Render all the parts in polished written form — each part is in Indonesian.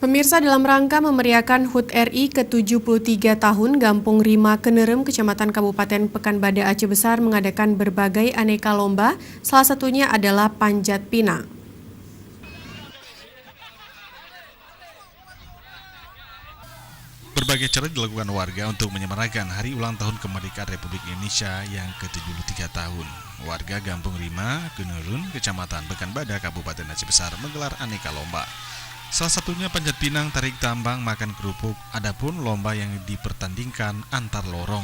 Pemirsa, dalam rangka memeriahkan HUT RI ke-73 tahun, Gampung Rima Kenerem, Kecamatan Kabupaten Pekanbaru Aceh Besar mengadakan berbagai aneka lomba, salah satunya adalah panjat pinang. Berbagai cara dilakukan warga untuk menyemarakan hari ulang tahun kemerdekaan Republik Indonesia yang ke-73 tahun. Warga Gampung Rima Kenerem, Kecamatan Pekanbaru, Kabupaten Aceh Besar menggelar aneka lomba. Salah satunya panjat pinang, tarik tambang, makan kerupuk. Adapun lomba yang dipertandingkan antar lorong.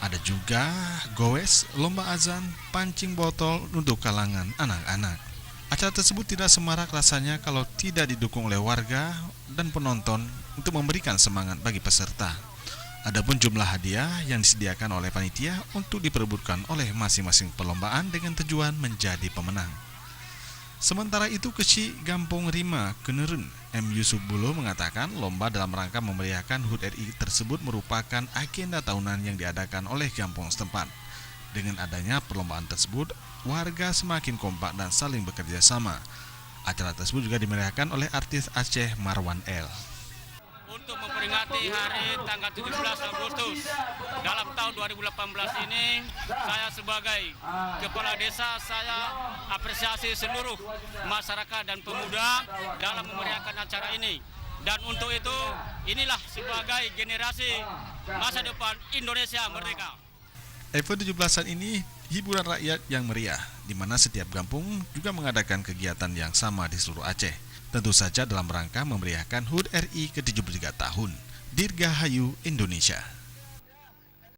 Ada juga goes, lomba azan, pancing botol untuk kalangan anak-anak. Acara tersebut tidak semarak rasanya kalau tidak didukung oleh warga dan penonton untuk memberikan semangat bagi peserta. Adapun jumlah hadiah yang disediakan oleh panitia untuk diperebutkan oleh masing-masing perlombaan dengan tujuan menjadi pemenang. Sementara itu, Keci Gampung Rima Kenerem, M. Yusuf Bulo mengatakan lomba dalam rangka memeriahkan HUT RI tersebut merupakan agenda tahunan yang diadakan oleh kampung setempat. Dengan adanya perlombaan tersebut, warga semakin kompak dan saling bekerja sama. Acara tersebut juga dimeriahkan oleh artis Aceh Marwan L. Untuk memperingati hari tanggal 17 Agustus dalam tahun 2018 ini, saya sebagai kepala desa, saya apresiasi seluruh masyarakat dan pemuda dalam memeriahkan acara ini. Dan untuk itu, inilah sebagai generasi masa depan Indonesia merdeka. Event 17-an ini hiburan rakyat yang meriah, di mana setiap kampung juga mengadakan kegiatan yang sama di seluruh Aceh. Tentu saja dalam rangka memeriahkan HUT RI ke-73 tahun. Dirgahayu Indonesia.